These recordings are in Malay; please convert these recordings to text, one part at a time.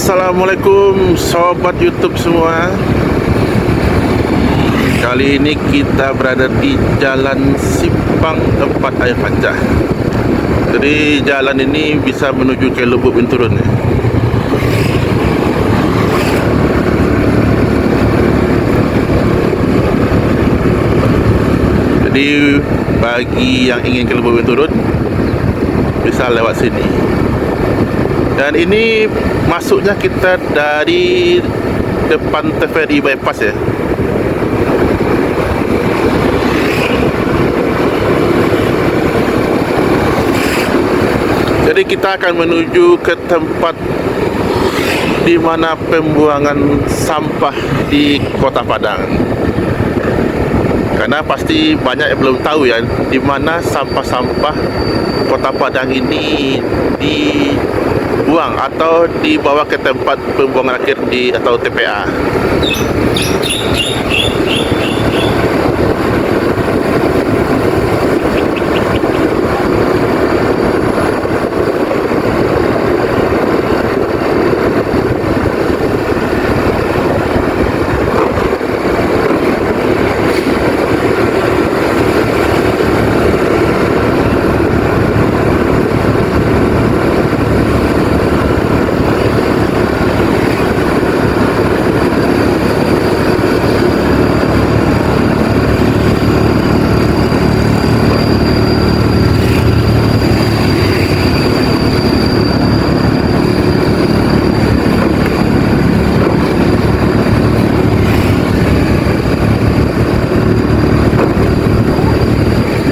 Assalamualaikum sobat YouTube semua. Kali ini kita berada di Jalan Simpang 4 Air Pancah. Jadi jalan ini bisa menuju ke Lubuk Binturun. Jadi bagi yang ingin ke Lubuk Binturun bisa lewat sini. Dan ini masuknya kita dari depan TVRI bypass ya. Jadi kita akan menuju ke tempat di mana pembuangan sampah di Kota Padang. Karena pasti banyak yang belum tahu ya di mana sampah-sampah Kota Padang ini dibuang atau dibawa ke tempat pembuangan akhir atau TPA.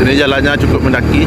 Ini jalannya cukup mendaki.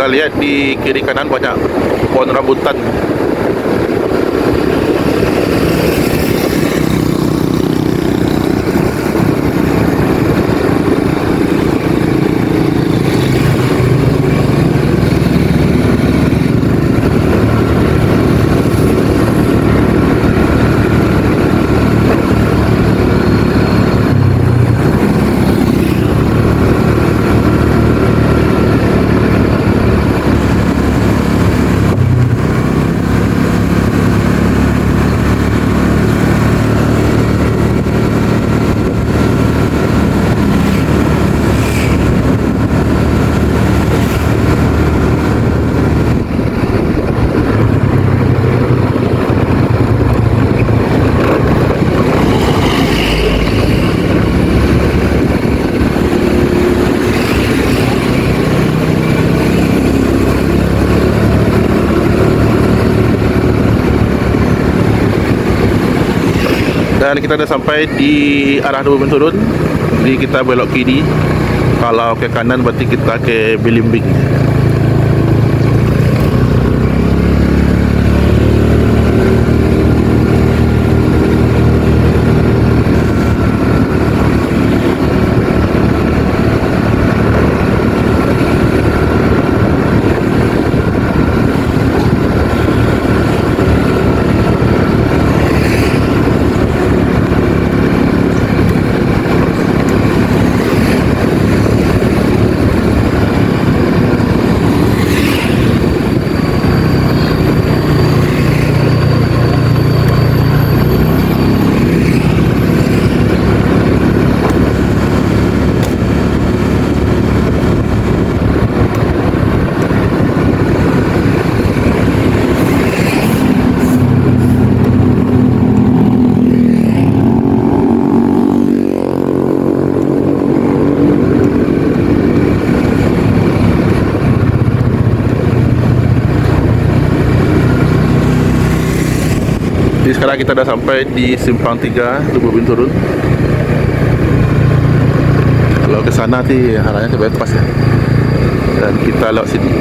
Lihat di kiri kanan banyak pohon rambutan. Dan kita dah sampai di arah Lubuk Binturun. Jadi kita belok kiri. Kalau ke kanan berarti kita ke Bilimbing. Jadi sekarang kita dah sampai di Simpang 3 Lubuk Binturun. Kalau ke sana nanti harapnya ke bypass ya. Dan kita lewat sini.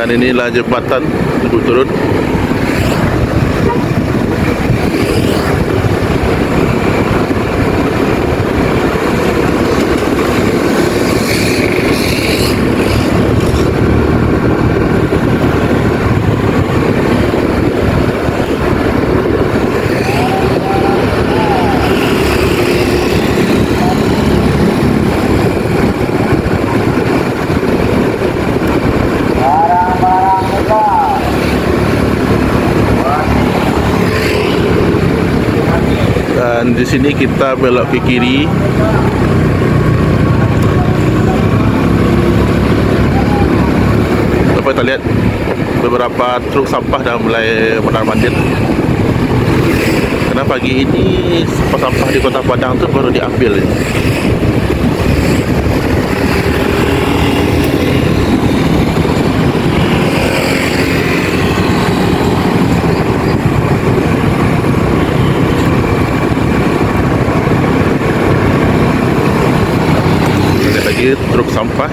Dan inilah jembatan untuk turun. Dan di sini kita belok ke kiri. Dapat kita lihat beberapa truk sampah dah mulai mondar-mandir. Karena pagi ini sampah di Kota Padang tu baru diambil. Truk sampah.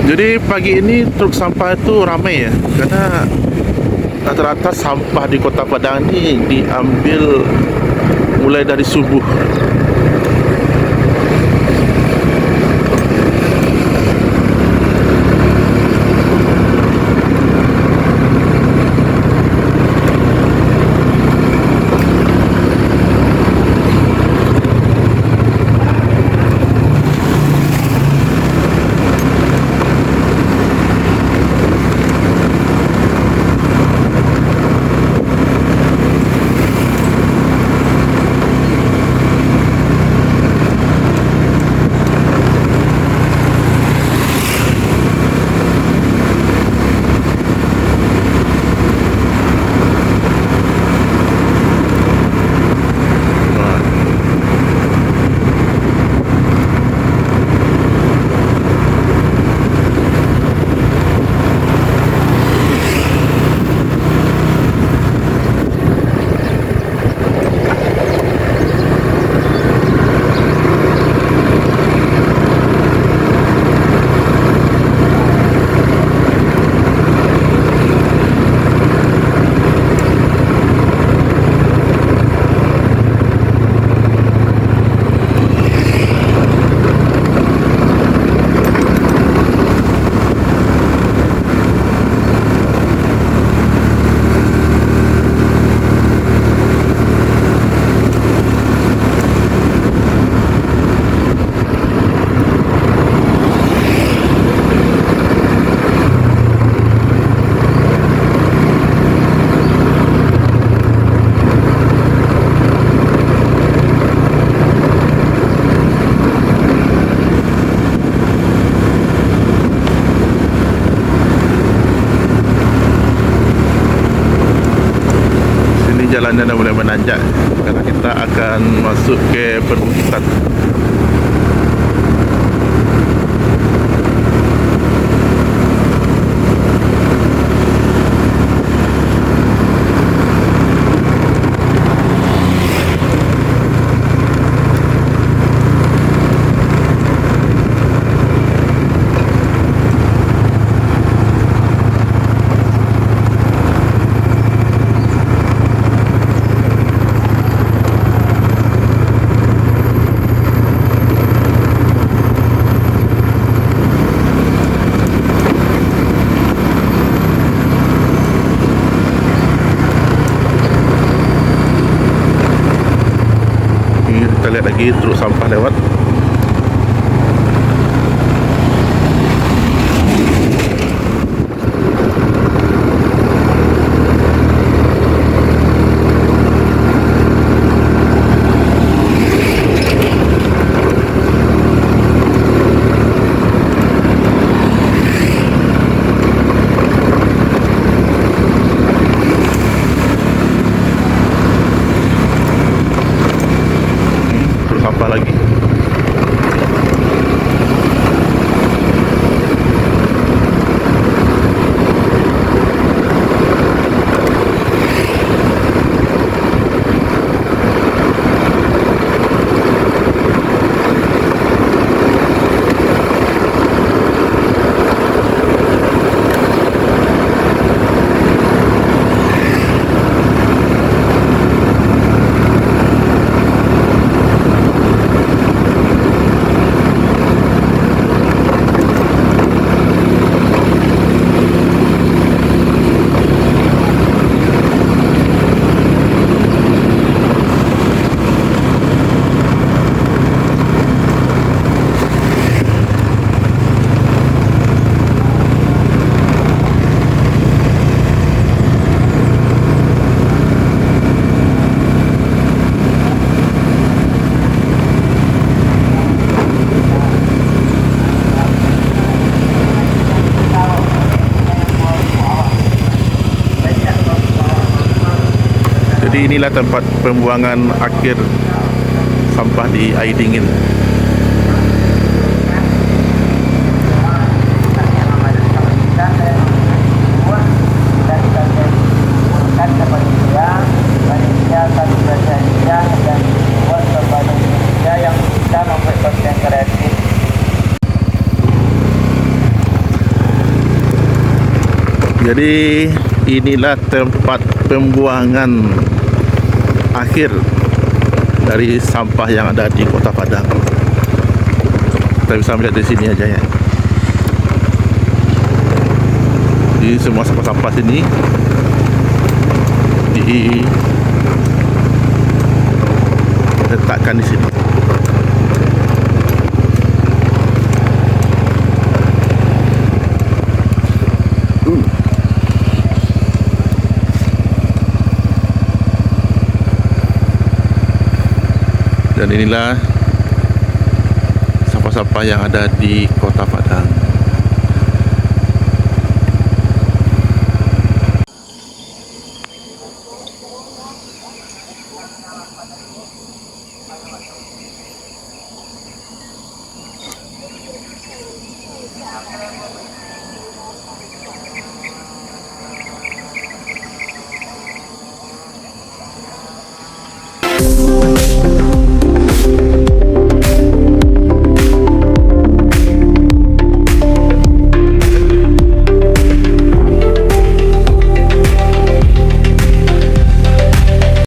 Jadi pagi ini truk sampah itu ramai ya, karena rata-rata sampah di Kota Padang ini diambil mulai dari subuh. Jalannya dah mulai menanjak karena kita akan masuk ke perbukitan. kita lihat lagi truk sampah lewat. Sampah lagi. Jadi inilah tempat pembuangan akhir sampah di air dingin. Jadi inilah tempat pembuangan akhir dari sampah yang ada di Kota Padang. Kita bisa melihat di sini aja ya. Jadi semua sampah-sampah sini diletakkan di sini. Dan inilah sampah-sampah yang ada di Kota Padang.